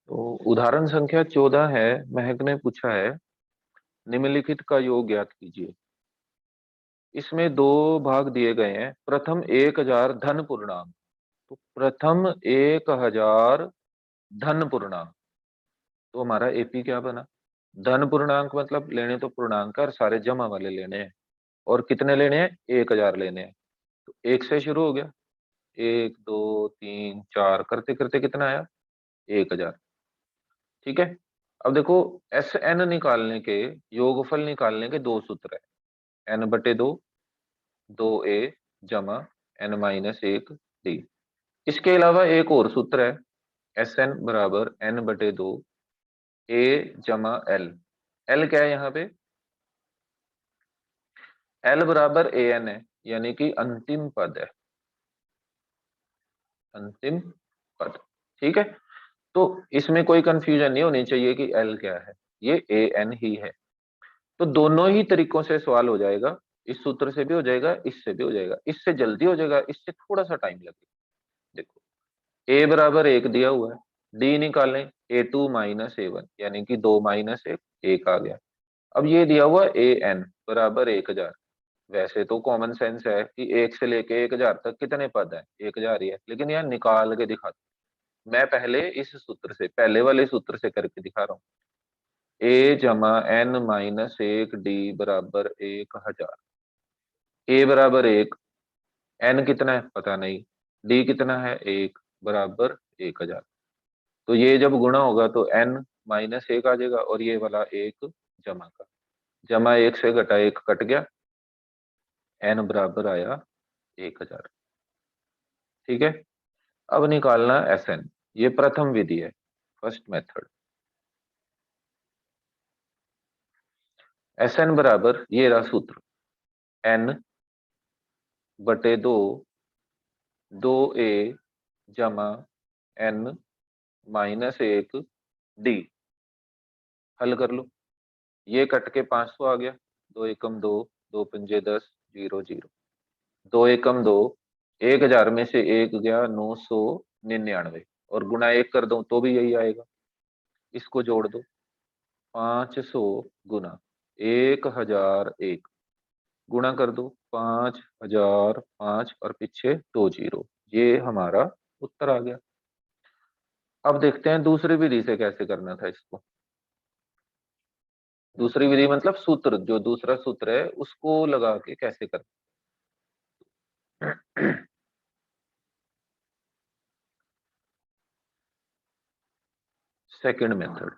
तो उदाहरण संख्या 14 है। महक ने पूछा है, निम्नलिखित का योग ज्ञात कीजिए। इसमें दो भाग दिए गए हैं। प्रथम 1000 धन पूर्णांक। तो प्रथम 1000 धन पूर्णांक, तो हमारा एपी क्या बना? धन पूर्णांक मतलब लेने तो पूर्णांक और सारे जमा वाले लेने हैं। और कितने लेने हैं? 1000 लेने हैं। तो एक से शुरू हो गया, 1 2 3 4 करते करते कितना आया? 1000। ठीक है। अब देखो, एस एन निकालने के, योगफल निकालने के दो सूत्र है। एन बटे दो, 2a जमा एन माइनस 1 डी। इसके अलावा एक और सूत्र है, एस एन बराबर एन बटे दो, ए जमा एल। एल क्या है यहाँ पे? एल बराबर ए एन है, यानी कि अंतिम पद है। अंतिम पद। ठीक है। तो इसमें कोई कंफ्यूजन नहीं होनी चाहिए कि एल क्या है, ये ए एन ही है। तो दोनों ही तरीकों से सवाल हो जाएगा। इस सूत्र से भी हो जाएगा, इससे भी हो जाएगा। इससे जल्दी हो जाएगा, इससे थोड़ा सा टाइम लगेगा। देखो, ए बराबर 1 दिया हुआ है, डी निकालें, A2 माइनस A1, यानी कि 2 माइनस 1, 1 आ गया। अब ये दिया हुआ ए एन बराबर 1000। वैसे तो कॉमन सेंस है कि 1 से लेके 1000 तक कितने पद है? 1000 ही है, लेकिन यार निकाल के दिखा। मैं पहले इस सूत्र से, पहले वाले सूत्र से करके दिखा रहा हूँ। ए जमा एन माइनस 1 डी बराबर 1000। ए बराबर 1, एन कितना है पता नहीं, डी कितना है 1, बराबर 1000। तो ये जब गुणा होगा तो एन माइनस 1 आ जाएगा, और ये वाला 1 जमा का, जमा 1 से घटा 1 कट गया, एन बराबर आया 1000। ठीक है। अब निकालना एस एन। ये प्रथम विधि है, फर्स्ट मेथड। एस एन बराबर ये रहा सूत्र, एन बटे दो, 2a जमा एन माइनस 1 डी। हल कर लो। ये कट के 500 आ गया, 2 एकम 2, 2 पंजे 10, 0 0। 2 एकम 2, 1000 में से 1 गया, 999, और गुणा 1 कर दो तो भी यही आएगा। इसको जोड़ दो, 500 गुना 1001, गुणा कर दो 5005 और पीछे 2 जीरो। ये हमारा उत्तर आ गया। अब देखते हैं दूसरी विधि से कैसे करना था इसको। दूसरी विधि मतलब सूत्र, जो दूसरा सूत्र है उसको लगा के कैसे करना। Second method.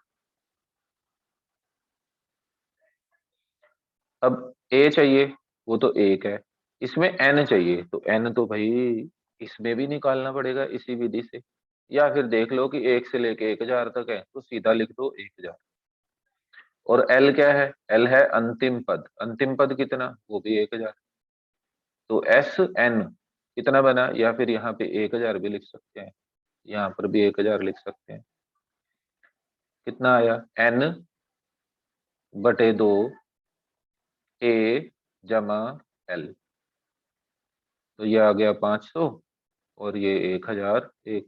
अब ए चाहिए, वो तो 1 है। इसमें एन चाहिए, तो एन तो भाई इसमें भी निकालना पड़ेगा इसी विधि से। या फिर देख लो कि 1 से लेके 1000 तक है, तो सीधा लिख दो 1000। और एल क्या है? एल है अंतिम पद। अंतिम पद कितना? वो भी 1000। तो एस एन कितना बना? या फिर यहाँ पे 1000 भी लिख सकते हैं, यहाँ पर भी 1000 लिख सकते हैं। कितना आया? एन बटे दो, ए जमा एल। तो ये आ गया 500, और ये 1001,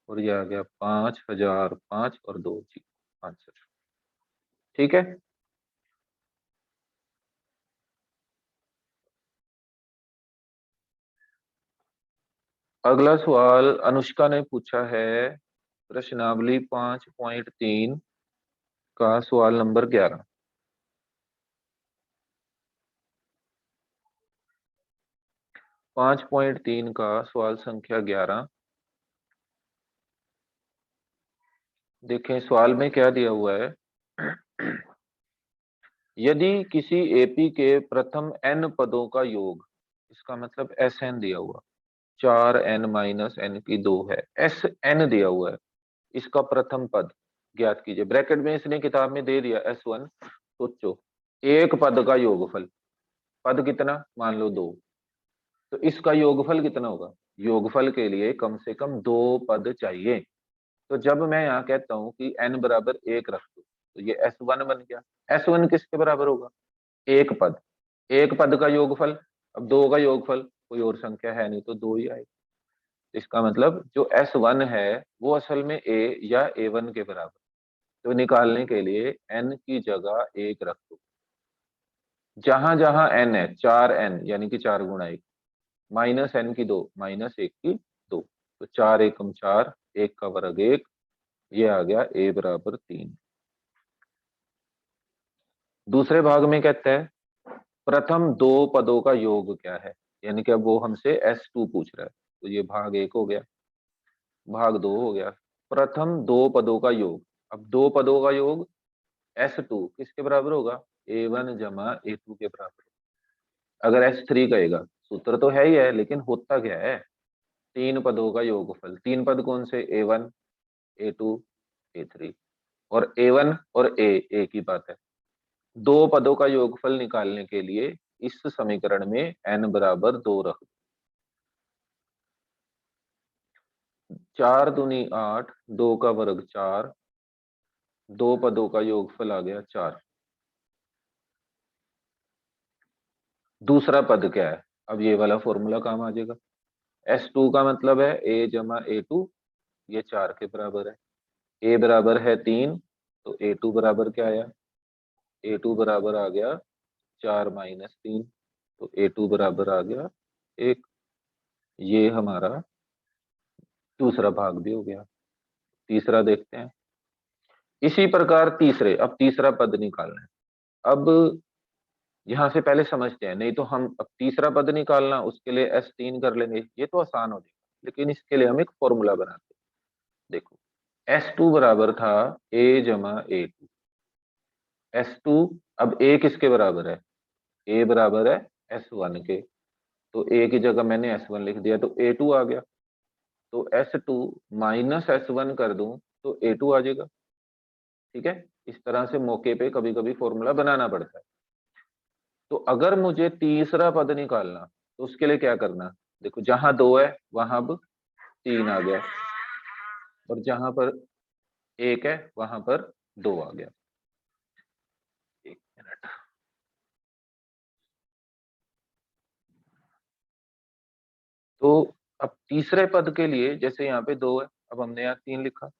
और ये आ गया 5005 और 2 जी आंसर। ठीक है। अगला सवाल अनुष्का ने पूछा है, प्रश्नावली 5.3 का सवाल नंबर 11। 5.3 का सवाल संख्या 11। देखें सवाल में क्या दिया हुआ है। यदि किसी एपी के प्रथम एन पदों का योग, इसका मतलब एस एन दिया हुआ, 4n-n की 2 है, एस एन दिया हुआ है, इसका प्रथम पद ज्ञात कीजिए। ब्रैकेट में इसने किताब में दे दिया S1। सोचो, एक पद का योगफल, पद कितना? मान लो 2, तो इसका योगफल कितना होगा? योगफल के लिए कम से कम 2 पद चाहिए। तो जब मैं यहाँ कहता हूँ कि n बराबर 1 रख दो, तो ये S1 बन गया। S1 किसके बराबर होगा? एक पद। एक पद का योगफल। अब 2 का योगफल कोई और संख्या है नहीं, तो 2 ही आएगा। इसका मतलब जो S1 है वो असल में A या A1 के बराबर, तो निकालने के लिए n की जगह 1 रख दो। जहां जहां n है 4n यानी कि 4 गुणा 1, माइनस n की 2 माइनस 1 की 2, तो 4 एकम 4, 1 का वर्ग 1, ये आ गया a बराबर 3। दूसरे भाग में कहते हैं प्रथम दो पदों का योग क्या है, यानी कि अब वो हमसे S2 पूछ रहा है, तो ये भाग 1 हो गया, भाग 2 हो गया। प्रथम दो पदों का योग, अब दो पदों का योग S2 किसके बराबर होगा, A1 जमा A2 के बराबर। अगर S3 कहेगा, सूत्र तो है ही है, लेकिन होता क्या है, तीन पदों का योगफल। तीन पद कौन से, A1 A2 A3, और A1 और A एक ही बात है। दो पदों का योगफल निकालने के लिए इस समीकरण में n बराबर 2 रख दो। 4 दूनी 8, 2 का वर्ग 4, दो पदों का योगफल आ गया 4। दूसरा पद क्या है, अब ये वाला फॉर्मूला काम आ जाएगा। S2 का मतलब है A जमा A2, ये 4 के बराबर है। A बराबर है 3, तो A2 बराबर क्या आया, A2 बराबर आ गया 4 माइनस 3, तो A2 बराबर आ गया 1। ये हमारा दूसरा भाग भी हो गया। तीसरा देखते हैं। इसी प्रकार तीसरे, अब तीसरा पद निकालना है। अब यहां से पहले समझते हैं, नहीं तो हम अब तीसरा पद निकालना उसके लिए S3 कर लेंगे, ये तो आसान हो जाएगा, लेकिन इसके लिए हम एक फॉर्मूला बनाते हैं। देखो S2 बराबर था A जमा A2, S2, अब A किसके बराबर है, A बराबर है S1 के, तो A की जगह मैंने S1 लिख दिया, तो A2 आ गया। तो S2 माइनस S1 कर दूं तो A2 आ जाएगा। ठीक है, इस तरह से मौके पे कभी कभी फॉर्मूला बनाना पड़ता है। तो अगर मुझे तीसरा पद निकालना, तो उसके लिए क्या करना, देखो जहां 2 है वहां अब 3 आ गया, और जहां पर 1 है वहां पर 2 आ गया। एक मिनट। तो अब तीसरे पद के लिए जैसे यहाँ पे 2 है, अब हमने यहाँ 3 लिखा,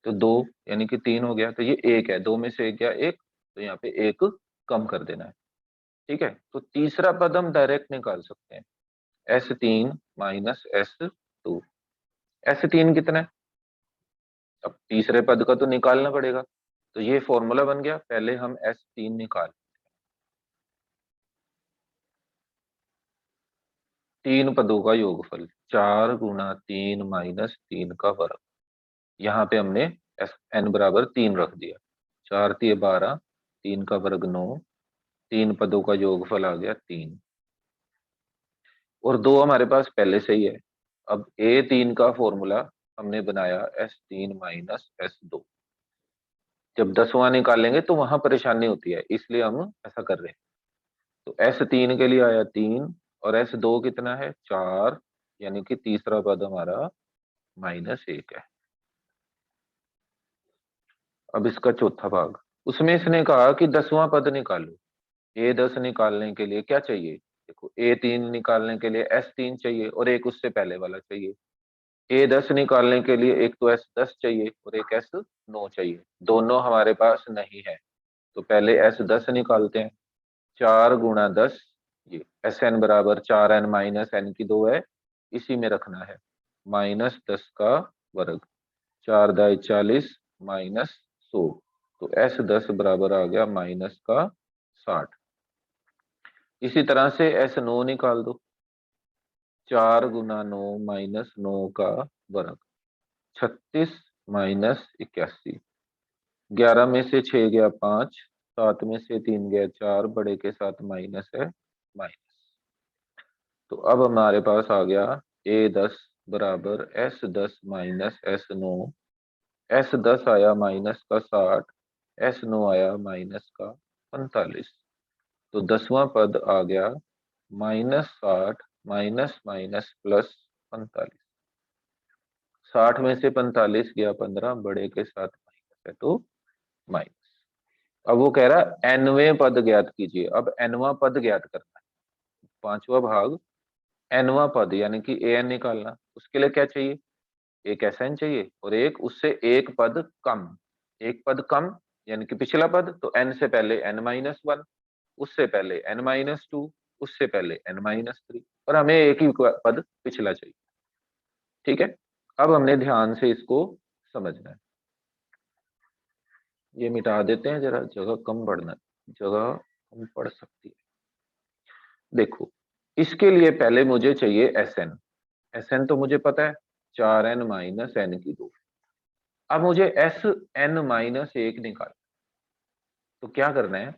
तो 2 यानी कि 3 हो गया, तो ये 1 है, 2 में से 1 गया 1, तो यहाँ पे 1 कम कर देना है। ठीक है, तो तीसरा पद हम डायरेक्ट निकाल सकते हैं, S3 माइनस S2। S3 कितना है, अब तीसरे पद का तो निकालना पड़ेगा, तो ये फॉर्मूला बन गया, पहले हम S3 निकाल, तीन पदों का योगफल 4 गुना 3 माइनस 3 का वर्ग। यहाँ पे हमने n बराबर 3 रख दिया, 4 3 12, 3 का वर्ग 9, तीन पदों का योगफल आ गया 3, और 2 हमारे पास पहले से ही है। अब A3 का फॉर्मूला हमने बनाया S3 माइनस S2। जब 10वां निकालेंगे तो वहां परेशानी होती है, इसलिए हम ऐसा कर रहे हैं। तो S3 के लिए आया 3, और S2 कितना है 4, यानी कि तीसरा पद हमारा -1 है। अब इसका चौथा भाग, उसमें इसने कहा कि 10वां पद निकालो। A10 निकालने के लिए क्या चाहिए, देखो A3 निकालने के लिए S3 चाहिए और एक उससे पहले वाला चाहिए। A10 निकालने के लिए एक तो S10 चाहिए और एक S9 चाहिए, दोनों हमारे पास नहीं है। तो पहले S10 निकालते हैं, 4 गुणा 10, ये Sn बराबर 4n माइनस n की 2 है, इसी में रखना है, -10 का वर्ग, 4 दाई 40 माइनस 100, तो S10 बराबर आ गया माइनस का 60। इसी तरह से S9 निकाल दो, 4 गुना 9 माइनस 9 का वर्ग, 36 माइनस 81, 11 में से 6 गया 5, 7 में से 3 गया 4, बड़े के साथ माइनस है, माइनस। तो अब हमारे पास आ गया A10 बराबर S10 माइनस S9, S10 आया माइनस का 60, S9 आया माइनस का 45। तो 10वां पद आ गया -60 माइनस माइनस प्लस 45, 60 में से 45 गया 15, बड़े के साथ माइनस है तो माइनस। अब वो कह रहा है nवें पद ज्ञात कीजिए, अब nवां पद ज्ञात करना है, पांचवा भाग nवां पद यानी कि an निकालना। उसके लिए क्या चाहिए, एक Sn चाहिए और एक उससे एक पद कम, एक पद कम यानी कि पिछला पद, तो n से पहले n-1, उससे पहले n-2, उससे पहले n-3, और हमें एक ही पद पिछला चाहिए। ठीक है, अब हमने ध्यान से इसको समझना है। ये मिटा देते हैं, जरा जगह कम पढ़ना, जगह कम पड़ सकती है। देखो, इसके लिए पहले मुझे चाहिए Sn। Sn तो मुझे पता है 4n-n की 2। अब मुझे Sn-1 निकाल, तो क्या करना है,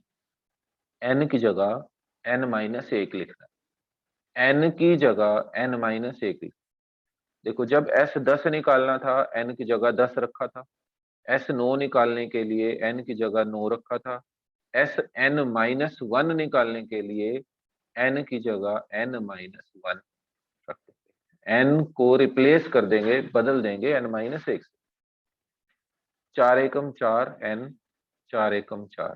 n की जगह n-1 लिखना है, n की जगह n-1 लिखना। देखो, जब S10 निकालना था n की जगह 10 रखा था, S9 निकालने के लिए n की जगह 9 रखा था, Sn-1 निकालने के लिए n की जगह n-1 रख देंगे, n को रिप्लेस कर देंगे, बदल देंगे n-1 से। 4 एकम 4 n, 4 एकम 4,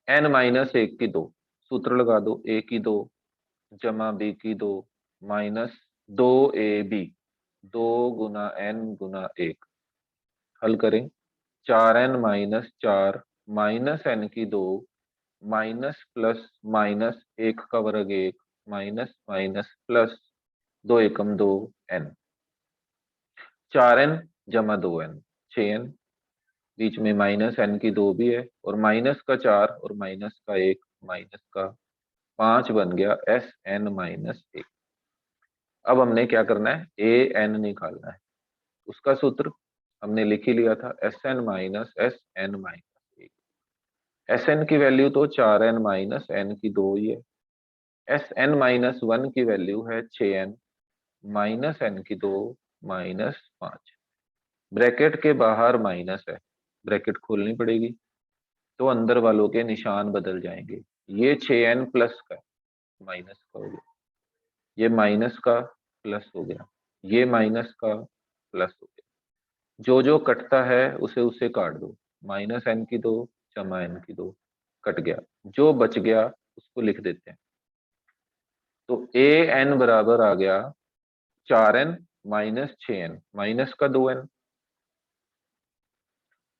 n-1 की 2, सूत्र लगा दो, a की 2 जमा b की 2 माइनस 2ab, 2 गुना n गुना 1। हल करें, 4n-4 माइनस n की 2 माइनस प्लस माइनस 1 का वर्ग 1 माइनस माइनस प्लस 2 एकम 2 n, 4n जमा 2n 6n, बीच में माइनस n की 2 भी है, और माइनस का 4 और माइनस का 1 माइनस का 5 बन गया Sn-1। अब हमने क्या करना है, an निकालना है। उसका सूत्र हमने लिख ही लिया था, Sn-Sn-1। Sn की वैल्यू तो 4n-n की 2 ही है, Sn-1 की वैल्यू है 6n माइनस n की 2 माइनस 5। ब्रैकेट के बाहर माइनस है, ब्रैकेट खोलनी पड़ेगी, तो अंदर वालों के निशान बदल जाएंगे। ये 6n प्लस का माइनस का हो गया, ये माइनस का प्लस हो गया, ये माइनस का प्लस हो गया। जो जो कटता है उसे उसे काट दो, माइनस n की 2 जमा n की 2 कट गया, जो बच गया उसको लिख देते हैं। तो an बराबर आ गया 4n माइनस 6n माइनस का 2n,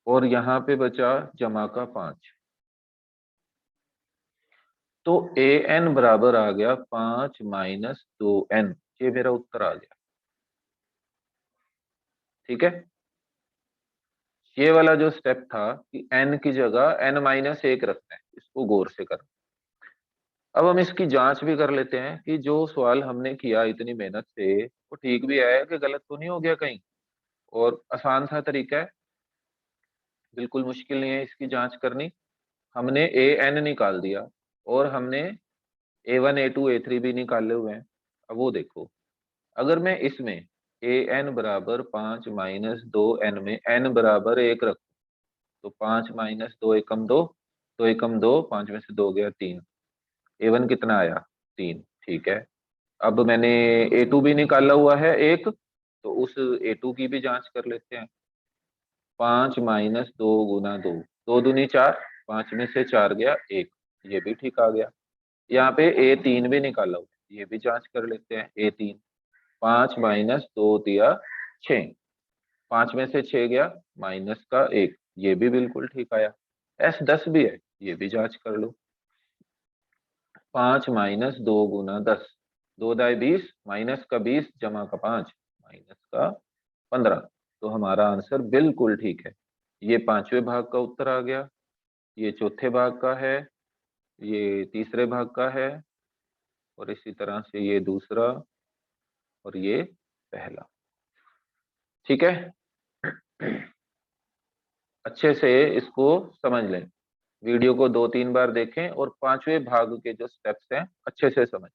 और यहां पे बचा जमा का 5। तो an बराबर आ गया 5-2n, ये मेरा उत्तर आ गया। ठीक है, ये वाला जो स्टेप था कि n की जगह n-1 रखना है, इसको गौर से करना। अब हम इसकी जांच भी कर लेते हैं कि जो सवाल हमने किया इतनी मेहनत से वो ठीक भी है कि गलत तो नहीं हो गया कहीं। और आसान सा तरीका है, बिल्कुल मुश्किल नहीं है इसकी जांच करनी। हमने an निकाल दिया और हमने a1 a2 a3 भी निकाले हुए हैं। अब वो देखो, अगर मैं इसमें an बराबर 5-2n में n बराबर 1 रखूं, तो 5-2 एकम 2, 2 एकम 2, 5 में से 2 गया 3, a1 कितना आया 3। ठीक है, अब मैंने a2 भी निकाला हुआ है एक, तो उस a2 की भी जांच कर लेते हैं। 5-2 गुना 2, 2 दूनी 4, 5 में से 4 गया 1, ये भी ठीक आ गया। यहाँ पे a3 भी निकाला हुआ है, ये भी जांच कर लेते हैं। a3 5-2 दिया 6, 5 में से 6 गया माइनस का 1, ये भी बिल्कुल ठीक आया। S10 भी है, ये भी जांच कर लो। 5-2 गुना 10, 2 दाई 20, माइनस का 20 जमा का 5 माइनस का 15, तो हमारा आंसर बिल्कुल ठीक है। ये 5वें भाग का उत्तर आ गया, ये चौथे भाग का है, ये तीसरे भाग का है, और इसी तरह से ये दूसरा और ये पहला। ठीक है, अच्छे से इसको समझ लें, वीडियो को 2-3 बार देखें और 5वें भाग के जो स्टेप्स हैं अच्छे से समझ।